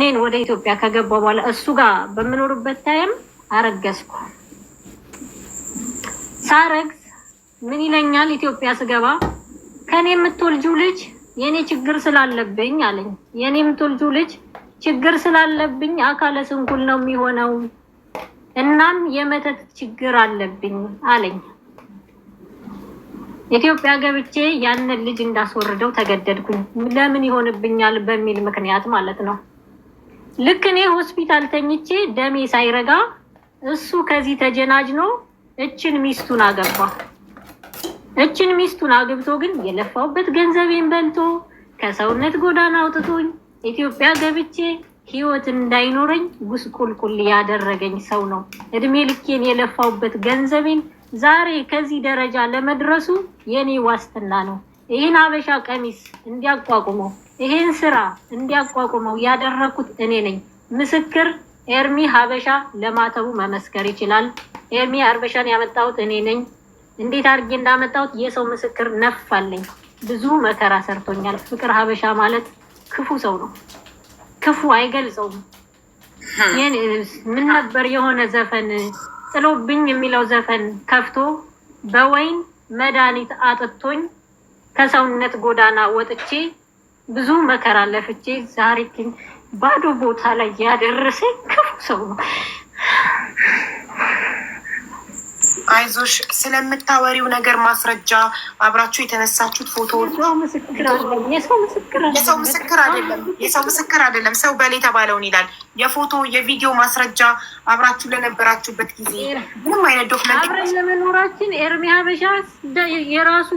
እኔን ወደ ኢትዮጵያ ከገባው በኋላ እሱ ጋር በምኖርበት ታይም አረገዝኩ። ሳረግዝ ምን ይለኛል? ኢትዮጵያ ስገባ ከኔ የምትወልጂው ልጅ የኔ ችግር ስላለብኝ አለኝ። የኔ የምትወልጂው ልጅ ችግር ስላለብኝ አካለ ስንኩል ነው የሚሆነው፣ እናም የመተት ችግር አለብኝ አለኝ። ኢትዮጵያ ገብቼ ያንን ልጅ እንዳስወርደው ተገደድኩኝ። ለምን ይሆንብኛል በሚል ምክንያት ማለት ነው። ልክ እኔ ሆስፒታል ተኝቼ ደሜ ሳይረጋ እሱ ከዚህ ተጀናጅኖ እችን ሚስቱን አገባ። እችን ሚስቱን አግብቶ ግን የለፋውበት ገንዘቤን በልቶ ከሰውነት ጎዳና አውጥቶኝ ኢትዮጵያ ገብቼ ህይወት እንዳይኖረኝ ጉስቁልቁል ያደረገኝ ሰው ነው። እድሜ ልኬን የለፋውበት ገንዘቤን ዛሬ ከዚህ ደረጃ ለመድረሱ የኔ ዋስትና ነው። ይህን ሀበሻ ቀሚስ እንዲያቋቁመው፣ ይህን ስራ እንዲያቋቁመው ያደረኩት እኔ ነኝ። ምስክር ኤርሚ ሀበሻ ለማተቡ መመስከር ይችላል። ኤርሚ ሀበሻን ያመጣሁት እኔ ነኝ። እንዴት አድርጌ እንዳመጣሁት የሰው ምስክር ነፋለኝ። ብዙ መከራ ሰርቶኛል። ፍቅር ሀበሻ ማለት ክፉ ሰው ነው። ክፉ አይገልጸውም። ምን ነበር የሆነ ዘፈን ጥሎብኝ የሚለው ዘፈን ከፍቶ በወይን መድኃኒት አጥቶኝ ከሰውነት ጎዳና ወጥቼ ብዙ መከራ ለፍቼ ዛሬ ግን ባዶ ቦታ ላይ ያደረሰኝ ክፉ ሰው ነው። አይዞሽ፣ ስለምታወሪው ነገር ማስረጃ አብራችሁ የተነሳችሁት ፎቶ የሰው ምስክር አይደለም። ሰው በል የተባለውን ይላል። የፎቶ የቪዲዮ ማስረጃ አብራችሁ ለነበራችሁበት ጊዜ ምንም አይነት ዶክመንት አብረን ለመኖራችን ኤርሚ ሀበሻ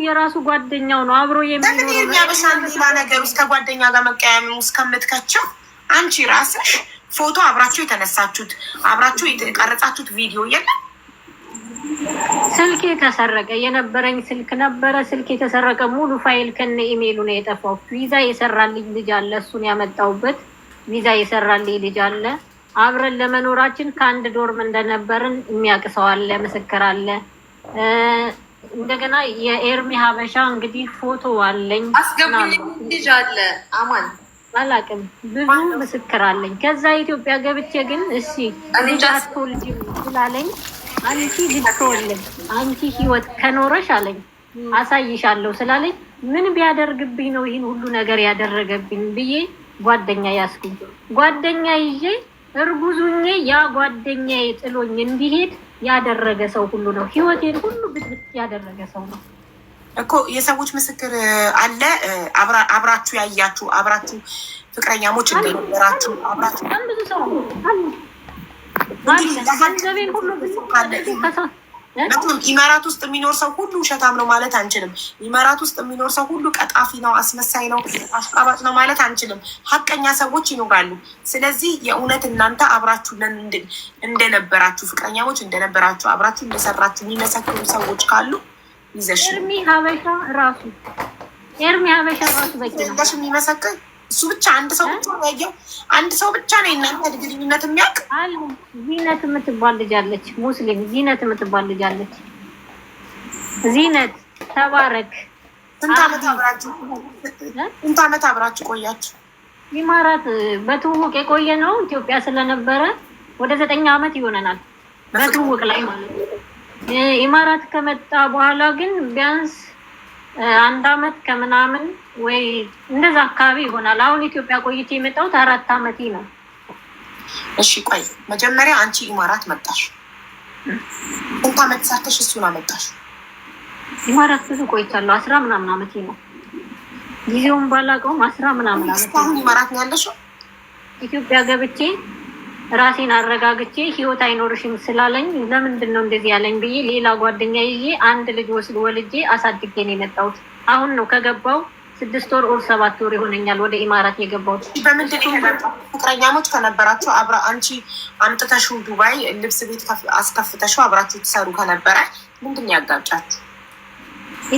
የራሱ ጓደኛው ነው አብሮ የሚኖረው። ለምን ኤርሚ ሀበሻ ሌላ ነገር ውስጥ ከጓደኛ ጋር መቀያየም ውስጥ ከምትከቸው አንቺ ራስሽ ፎቶ አብራችሁ የተነሳችሁት አብራችሁ የተቀረጻችሁት ቪዲዮ የለም? ስልክ የተሰረቀ የነበረኝ ስልክ ነበረ። ስልክ የተሰረቀ ሙሉ ፋይል ከነ ኢሜይሉ ነው የጠፋው። ቪዛ የሰራልኝ ልጅ አለ፣ እሱን ያመጣውበት ቪዛ የሰራልኝ ልጅ አለ። አብረን ለመኖራችን ከአንድ ዶርም እንደነበርን የሚያውቅ ሰው አለ፣ ምስክር አለ። እንደገና የኤርሚ ሀበሻ እንግዲህ ፎቶ አለኝ። አስገቡልኝ ልጅ አለ አማን አላውቅም፣ ብዙ ምስክር አለኝ። ከዛ ኢትዮጵያ ገብቼ ግን እሺ ልጅ አትወልጂ ስላለኝ አንቺ ልትወልድ አንቺ ህይወት ከኖረሽ አለኝ አሳይሻለሁ ስላለኝ ምን ቢያደርግብኝ ነው ይህን ሁሉ ነገር ያደረገብኝ ብዬ ጓደኛ ያስኩኝ። ጓደኛ ይዤ እርጉዙኜ ያ ጓደኛዬ ጥሎኝ እንዲሄድ ያደረገ ሰው ሁሉ ነው። ህይወቴን ሁሉ ብትብት ያደረገ ሰው ነው እኮ። የሰዎች ምስክር አለ። አብራችሁ ያያችሁ አብራችሁ ፍቅረኛሞች እንደነበራችሁ አብራችሁ ብዙ ሰው አለ። ኢማራት ውስጥ የሚኖር ሰው ሁሉ ውሸታም ነው ማለት አንችልም። ኢማራት ውስጥ የሚኖር ሰው ሁሉ ቀጣፊ ነው፣ አስመሳይ ነው፣ አሽቃባጭ ነው ማለት አንችልም። ሀቀኛ ሰዎች ይኖራሉ። ስለዚህ የእውነት እናንተ አብራችሁ እንደነበራችሁ ፍቅረኛሞች እንደነበራችሁ አብራችሁ እንደሰራችሁ የሚመሰክሩ ሰዎች ካሉ ይዘሽ ኤርሚ ሀበሻ ራሱ በቂ ነው የሚመሰክር እሱ ብቻ አንድ ሰው ብቻ ነው ያየው። አንድ ሰው ብቻ ነው የእናንተ ግንኙነት የሚያውቅ። ዚነት የምትባል ልጅ አለች፣ ሙስሊም ዚነት የምትባል ልጅ አለች። ዚነት ተባረክ። ስንት ዓመት አብራችሁ ቆያችሁ? ኢማራት በትውውቅ የቆየ ነው። ኢትዮጵያ ስለነበረ ወደ 9 ዓመት ይሆነናል በትውውቅ ላይ ማለት ነው። ኢማራት ከመጣ በኋላ ግን ቢያንስ 1 ዓመት ከምናምን ወይ እንደዛ አካባቢ ይሆናል። አሁን ኢትዮጵያ ቆይቼ የመጣሁት 4 ዓመቴ ነው። እሺ ቆይ መጀመሪያ አንቺ ኢማራት መጣሽ፣ ስንት ዓመት ሰርተሽ እሱን አመጣሽ? ኢማራት ብዙ ቆይቻለሁ። 10 ምናምን ዓመቴ ነው። ጊዜውን ባላውቀውም 10 ምናምን ዓመቴ ነው። ኢማራት ነው ያለሽው? ኢትዮጵያ ገብቼ ራሴን አረጋግቼ ህይወት አይኖርሽም ስላለኝ ለምንድን ነው እንደዚህ ያለኝ ብዬ ሌላ ጓደኛ ይዤ አንድ ልጅ ወልጄ አሳድጌ ነው የመጣሁት። አሁን ነው ከገባው 6 ወር 7 ወር ይሆነኛል ወደ ኢማራት የገባሁት። በምንድን ነው የገባው? ፍቅረኛሞች ከነበራችሁ አንቺ አምጥተሽው ዱባይ ልብስ ቤት አስከፍተሽው አብራችሁ ትሰሩ ከነበረ ምንድን ነው ያጋጫችሁ?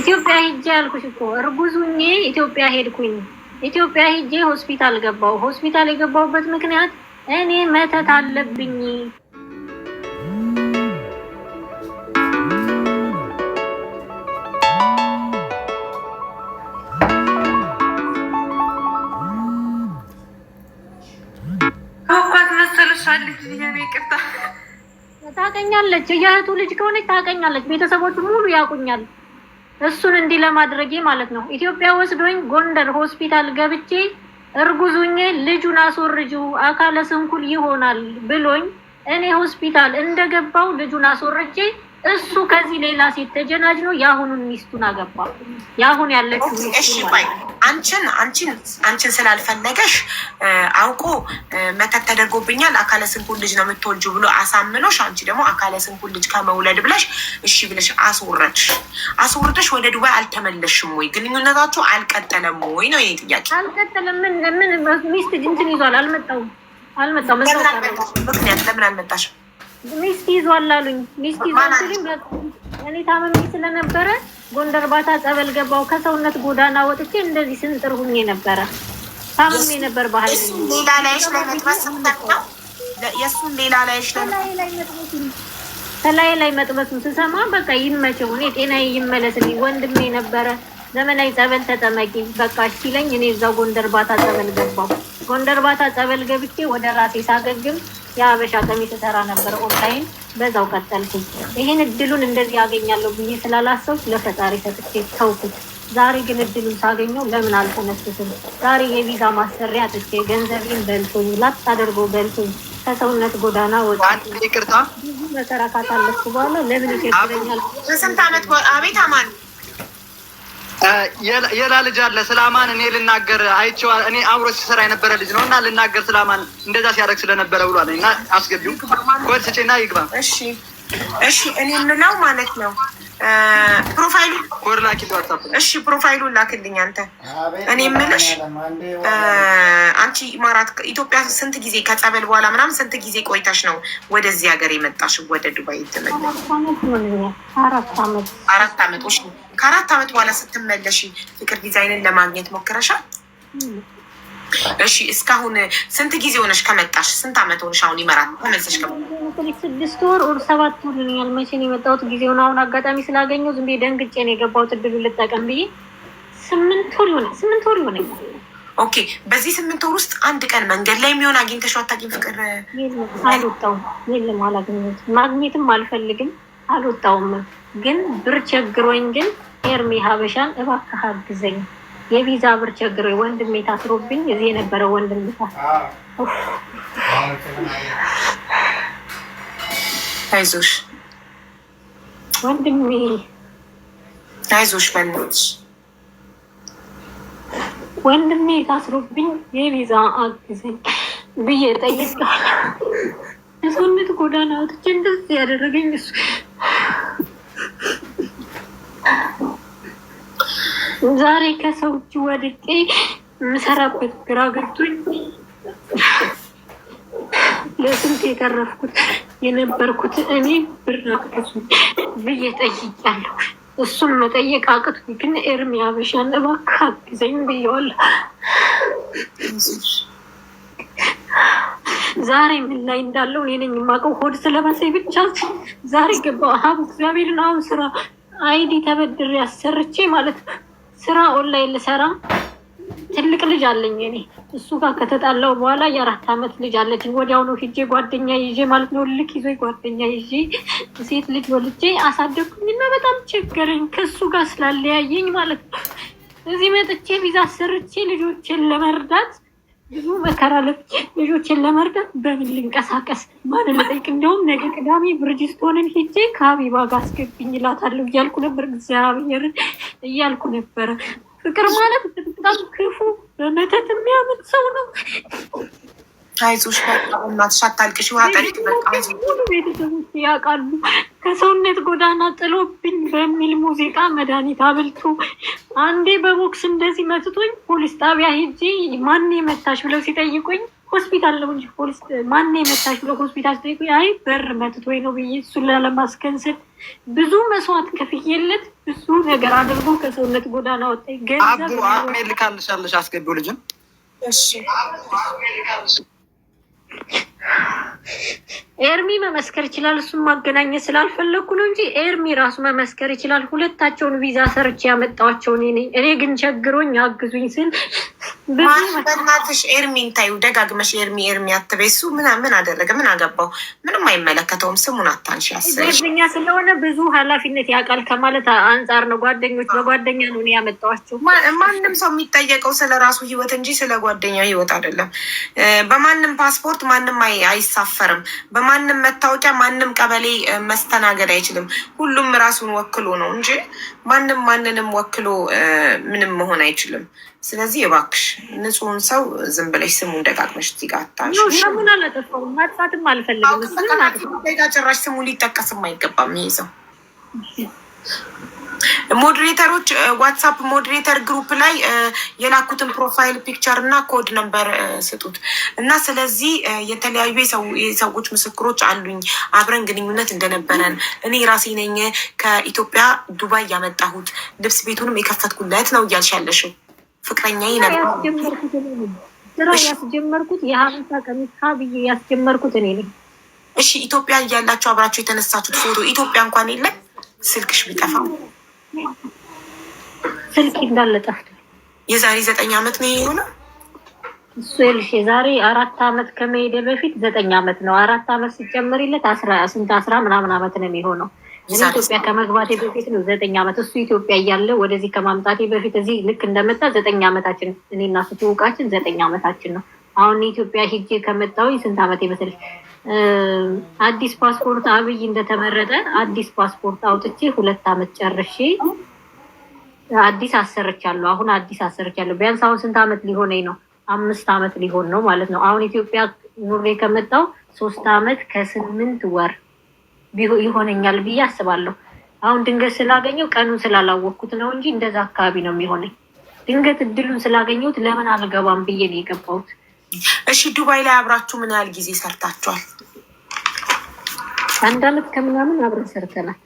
ኢትዮጵያ ሄጄ ያልኩሽ እኮ እርጉዙኜ ኢትዮጵያ ሄድኩኝ። ኢትዮጵያ ሄጄ ሆስፒታል ገባው። ሆስፒታል የገባሁበት ምክንያት እኔ መተት አለብኝ። ረሳልኝ። ይቅርታ። ታውቀኛለች፣ የእህቱ ልጅ ከሆነች ታውቀኛለች። ቤተሰቦቹ ሙሉ ያውቁኛል። እሱን እንዲህ ለማድረጌ ማለት ነው። ኢትዮጵያ ወስዶኝ ጎንደር ሆስፒታል ገብቼ እርጉዙኜ ልጁን አስወርጁ አካለ ስንኩል ይሆናል ብሎኝ እኔ ሆስፒታል እንደገባው ልጁን አስወርጄ እሱ ከዚህ ሌላ ሴት ተጀናጅኖ የአሁኑን ሚስቱን አገባ። የአሁን ያለችው ሚስቱ አንቺን ስላልፈለገሽ አውቆ መተት ተደርጎብኛል አካለ ስንኩል ልጅ ነው የምትወልጁ ብሎ አሳምኖሽ፣ አንቺ ደግሞ አካለ ስንኩል ልጅ ከመውለድ ብለሽ እሺ ብለሽ አስወርደሽ ወደ ዱባይ አልተመለሽም ወይ? ግንኙነታችሁ አልቀጠለም ወይ ነው የኔ ጥያቄ። አልቀጠለም። ምን ሚስት እንትን ይዟል። አልመጣም። ምክንያት ለምን አልመጣሽም? ሚስት ይዟል አሉኝ። ሚስት ይዟል ሲሉኝ እኔ ታመሜ ስለነበረ ጎንደር ባታ ጸበል ገባው። ከሰውነት ጎዳና ወጥቼ እንደዚህ ስንጥር ሁኜ ነበረ። ታመሜ ነበር። ባህል ሌላ ላይሽ ላይ መጥበስ ነው። የእሱን ሌላ ላይሽ ላይ መጥበሱን ስሰማ በቃ ይመቸው፣ እኔ ጤናዬ ይመለስልኝ። ወንድሜ ነበረ ዘመናዊ ጸበል ተጠመቂ በቃ ሲለኝ እኔ እዛው ጎንደር ባታ ጸበል ገባው። ጎንደር ባታ ጸበል ገብቼ ወደ ራሴ ሳገግም የሀበሻ ቀሚስ ሰራ ነበር ኦንላይን፣ በዛው ቀጠልኩኝ። ይሄን እድሉን እንደዚህ ያገኛለሁ ብዬ ስላላሰብኩ ለፈጣሪ ሰጥቼ ተውኩት። ዛሬ ግን እድሉን ሳገኘው ለምን አልተነስስም? ዛሬ የቪዛ ማሰሪያ አጥቼ ገንዘቤን በልቶኝ ላጥ አድርጎ በልቶኝ ከሰውነት ጎዳና ወጣሁ። ይቅርታ ብዙ መከራ ካሳለፍኩ በኋላ ለምን ይከብደኛል? ከስንት ዓመት አቤት አማን የላ ልጅ አለ። ስለ አማን እኔ ልናገር አይቼው እኔ አብሮ ሲሰራ የነበረ ልጅ ነው እና ልናገር ስለ አማን እንደዛ ሲያደርግ ስለነበረ ብሏል። እና አስገቢው ኮድ ስጪና ይግባ። እሺ እኔ ምንለው ማለት ነው ፕሮፋይሉ ኮድ ላኪ ዋትስአፕ። እሺ ፕሮፋይሉን ላክልኝ አንተ። እኔ የምልሽ አንቺ ኢማራት ኢትዮጵያ ስንት ጊዜ ከጸበል በኋላ ምናምን ስንት ጊዜ ቆይታሽ ነው ወደዚህ ሀገር የመጣሽ ወደ ዱባይ የተመለሽ? 4 ዓመት። እሺ ከ4 ዓመት በኋላ ስትመለሽ ፍቅር ዲዛይንን ለማግኘት ሞክረሻል? እሺ እስካሁን ስንት ጊዜ ሆነሽ ከመጣሽ? ስንት ዓመት ሆነሽ አሁን ይመራል ተመልሰሽ ከመጣሽ? 6 ወር or 7 ወር ነው። መቼ ነው የመጣሁት? ጊዜውን አሁን አጋጣሚ ስላገኘው ዝም ብዬ ደንግጬ ነው የገባሁት እድሉን ልጠቀም ብዬ። 8 ወር ይሆናል። ኦኬ በዚህ 8 ወር ውስጥ አንድ ቀን መንገድ ላይ የሚሆን አግኝተሽው አታውቂም? ፍቅር አልወጣሁም። የለም አላገኘሁትም። ማግኘትም አልፈልግም። አልወጣሁም። ግን ብር ቸግሮኝ ግን ኤርሚ ሀበሻን እባክህ አግዘኝ፣ የቪዛ ብር ቸግሮኝ ወንድሜ ታስሮብኝ እዚህ የነበረው ወንድሜ አይዞሽ ወንድሜ አይዞሽ በእናትሽ ወንድሜ ታስሮብኝ የቪዛ አግዘኝ ብዬ ጠይቄዋለሁ። የሰውነት ጎዳና ወጥቼ እንደዚህ ያደረገኝ እሱ። ዛሬ ከሰው እጅ ወድቄ የምሰራበት ግራ ገብቶኝ ለስንት የተረፍኩት የነበርኩት እኔ ብር አግዙኝ ብዬ ጠይቄያለሁ። እሱን መጠየቅ አቅቶኝ ግን ኤርሚ ሀበሻን እባክህ አግዘኝ ብዬዋለሁ። ዛሬ ምን ላይ እንዳለው እኔ ነኝ የማውቀው። ሆድ ስለመሰለኝ ብቻ ዛሬ ገባሁ። እግዚአብሔርን አሁን ስራ አይዲ ተበድሬ ያሰርቼ ማለት ስራ ኦንላይን ልሰራ ትልቅ ልጅ አለኝ እኔ እሱ ጋር ከተጣላው በኋላ የ4 ዓመት ልጅ አለችኝ። ወዲያውኑ ሂጄ ጓደኛ ይዤ ማለት ነው ልክ ይዞ ጓደኛ ይዤ ሴት ልጅ ወልጄ አሳደግኩኝና በጣም ቸገረኝ ከሱ ጋር ስላለያየኝ ማለት ነው። እዚህ መጥቼ ቪዛ አሰርቼ ልጆችን ለመርዳት ብዙ መከራ ለፍቼ ልጆችን ለመርዳት በምን ልንቀሳቀስ ማንን ልጠይቅ? እንደውም ነገ ቅዳሜ ብርጅስቶንን ሂጄ ከሀቢባ ጋር አስገብኝ እላታለሁ እያልኩ ነበር። እግዚአብሔርን እያልኩ ነበረ። ፍቅር ማለት በጣም ክፉ በመተት የሚያምን ሰው ነው። አይዞሽ እናትሽ አታልቅሽ። ሙሉ ቤተሰቦች ያውቃሉ። ከሰውነት ጎዳና ጥሎብኝ በሚል ሙዚቃ መድኃኒት አብልቶ አንዴ በቦክስ እንደዚህ መትቶኝ ፖሊስ ጣቢያ ሄጄ ማን መታሽ ብለው ሲጠይቁኝ ሆስፒታል ነው እንጂ ፖሊስ ማን መታሽ ብለው ሆስፒታል ሲጠይቁኝ አይ በር መትቶኝ ነው ብዬ እሱን ላለማስከንሰል ብዙ መስዋዕት ከፍዬለት ብዙ ነገር አድርጎ ከሰውነት ጎዳና ወጣኝ። ገንዘብ አሜን ልካልሻለሽ አስገቢው ልጅን ኤርሚ መመስከር ይችላል። እሱን ማገናኘት ስላልፈለግኩ ነው እንጂ ኤርሚ ራሱ መመስከር ይችላል። ሁለታቸውን ቪዛ ሰርቼ ያመጣኋቸውን እኔ ግን ቸግሮኝ አግዙኝ ስል በእናትሽ ኤርሚን ታዩ ደጋግመሽ ኤርሚ አትበይ። እሱ ምን አደረገ? ምን አገባው? ምንም አይመለከተውም። ስሙን አታንሺ። ጓደኛ ስለሆነ ብዙ ኃላፊነት ያውቃል ከማለት አንጻር ነው። ጓደኞች በጓደኛ ነው እኔ ያመጣኋቸው። ማንም ሰው የሚጠየቀው ስለ ራሱ ህይወት እንጂ ስለ ጓደኛ ህይወት አይደለም። በማንም ፓስፖርት ማንም አይሳፈርም። በማንም መታወቂያ ማንም ቀበሌ መስተናገድ አይችልም። ሁሉም ራሱን ወክሎ ነው እንጂ ማንም ማንንም ወክሎ ምንም መሆን አይችልም። ስለዚህ እባክሽ ንጹህን ሰው ዝም ብለሽ ስሙን ደጋግመሽ እዚህ ጋር አታንሺ። ምን አላጠፋሁም፣ ማጥፋትም አልፈልግም። ጭራሽ ስሙ ሊጠቀስም አይገባም ይሄ ሰው። ሞዴሬተሮች ዋትሳፕ ሞዴሬተር ግሩፕ ላይ የላኩትን ፕሮፋይል ፒክቸር እና ኮድ ነምበር ስጡት እና ስለዚህ የተለያዩ የሰዎች ምስክሮች አሉኝ። አብረን ግንኙነት እንደነበረን እኔ ራሴ ነኝ ከኢትዮጵያ ዱባይ ያመጣሁት ልብስ ቤቱንም የከፈትኩለት ነው እያልሻለሽው ፍቅረኛ ነበር። ያስጀመርኩት የሀበሻ ቀሚስ ብዬ ያስጀመርኩት እኔ ነኝ። እሺ ኢትዮጵያ እያላችሁ አብራችሁ የተነሳችሁት ፎቶ ኢትዮጵያ እንኳን የለ ስልክሽ ቢጠፋ ስልክ እንዳለ ጠፍቷል። የዛሬ 9 ዓመት ነው የሆነው እሱ ይልሽ የዛሬ 4 ዓመት ከመሄደ በፊት 9 ዓመት ነው። 4 ዓመት ሲጨመርለት 10 ምናምን ዓመት ነው የሚሆነው። እኔ ኢትዮጵያ ከመግባቴ በፊት ነው 9 ዓመት። እሱ ኢትዮጵያ እያለ ወደዚህ ከማምጣቴ በፊት እዚህ ልክ እንደመጣ 9 ዓመታችን እኔና እሱ ትውቃችን 9 ዓመታችን ነው። አሁን ኢትዮጵያ ሂጄ ከመጣሁ ስንት ዓመት ይመስልሽ? አዲስ ፓስፖርት አብይ እንደተመረጠ አዲስ ፓስፖርት አውጥቼ 2 ዓመት ጨርሼ አዲስ አሰርቻለሁ። አሁን አዲስ አሰርቻለሁ። ቢያንስ አሁን ስንት ዓመት ሊሆነኝ ነው? 5 ዓመት ሊሆን ነው ማለት ነው። አሁን ኢትዮጵያ ኑሬ ከመጣሁ 3 ዓመት ከ8 ወር ይሆነኛል ብዬ አስባለሁ። አሁን ድንገት ስላገኘው ቀኑን ስላላወቅኩት ነው እንጂ እንደዛ አካባቢ ነው የሚሆነኝ። ድንገት እድሉን ስላገኘሁት ለምን አልገባም ብዬ ነው የገባሁት። እሺ ዱባይ ላይ አብራችሁ ምን ያህል ጊዜ ሰርታችኋል? 1 ዓመት ከምናምን አብረን ሰርተናል።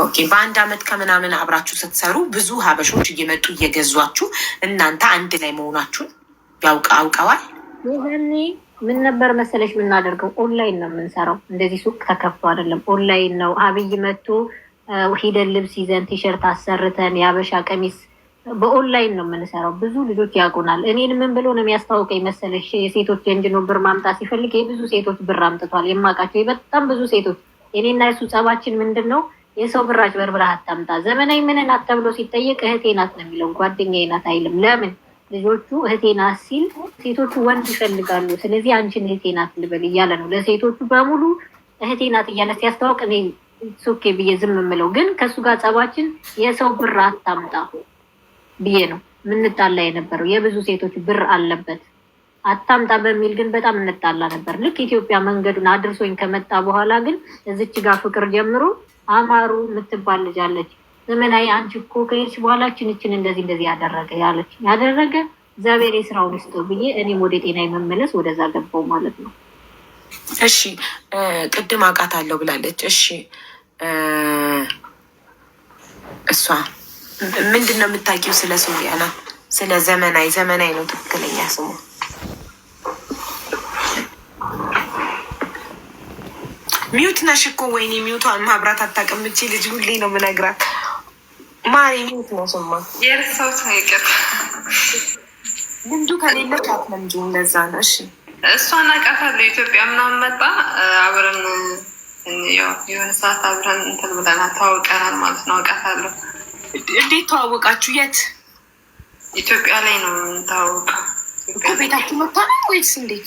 ኦኬ በ1 ዓመት ከምናምን አብራችሁ ስትሰሩ ብዙ ሀበሾች እየመጡ እየገዟችሁ እናንተ አንድ ላይ መሆናችሁን አውቀዋል? ይህኔ ምን ነበር መሰለሽ የምናደርገው? ኦንላይን ነው የምንሰራው። እንደዚህ ሱቅ ተከፍቶ አይደለም፣ ኦንላይን ነው። አብይ መጥቶ ሂደን ልብስ ይዘን ቲሸርት አሰርተን የሀበሻ ቀሚስ በኦንላይን ነው የምንሰራው። ብዙ ልጆች ያውቁናል። እኔን ምን ብሎ ነው የሚያስታውቀኝ መሰለሽ? የሴቶች የእንጅኖ ብር ማምጣት ሲፈልግ የብዙ ሴቶች ብር አምጥቷል። የማውቃቸው በጣም ብዙ ሴቶች። እኔና የሱ ጸባችን ምንድን ነው? የሰው ብር አጭበርብረህ አታምጣ። ዘመናዊ ምን ናት ተብሎ ሲጠየቅ እህቴ ናት ነው የሚለው፣ ጓደኛዬ ናት አይልም። ለምን? ልጆቹ እህቴ ናት ሲል ሴቶቹ ወንድ ይፈልጋሉ። ስለዚህ አንቺን እህቴ ናት ልበል እያለ ነው ለሴቶቹ በሙሉ እህቴ ናት እያለ ሲያስታውቅ እኔ ሶኬ ብዬ ዝም የምለው። ግን ከእሱ ጋር ጸባችን የሰው ብር አታምጣ ብዬ ነው ምንጣላ የነበረው። የብዙ ሴቶች ብር አለበት አታምጣ በሚል ግን በጣም እንጣላ ነበር። ልክ ኢትዮጵያ መንገዱን አድርሶኝ ከመጣ በኋላ ግን እዚች ጋር ፍቅር ጀምሮ አማሩ የምትባል ልጅ አለች። ዘመናዊ አንቺ እኮ ከሄድሽ በኋላ ችን እንደዚህ ያደረገ እግዚአብሔር የስራውን ይስጠው ብዬ እኔም ወደ ጤና የመመለስ ወደዛ ገባው ማለት ነው። እሺ ቅድም አውቃታለሁ ብላለች። እሺ እሷ ምንድን ነው የምታውቂው ስለ ሶሊያና? ስለ ዘመናዊ ነው ትክክለኛ ስሙ። ሚዩት ነሽ እኮ ወይኔ፣ ሚዩቷን ማብራት አታውቅም እቺ ልጅ። ሁሌ ነው የምነግራት ማሪ ሚዩት ነው ስማ። የርሰው ሳይቀር ልምዱ ከሌለች አትለምጂም። ለዛ ነው። እሺ እሷን አውቃታለሁ። ኢትዮጵያ ምናምን መጣ አብረን የሆነ ሰዓት አብረን እንትን ብለናል፣ ተዋውቀናል ማለት ነው። አውቃታለሁ። እንዴት ተዋወቃችሁ? የት? ኢትዮጵያ ላይ ነው የምንታወቀው። ቤታችሁ መታ ነው ወይስ እንዴት?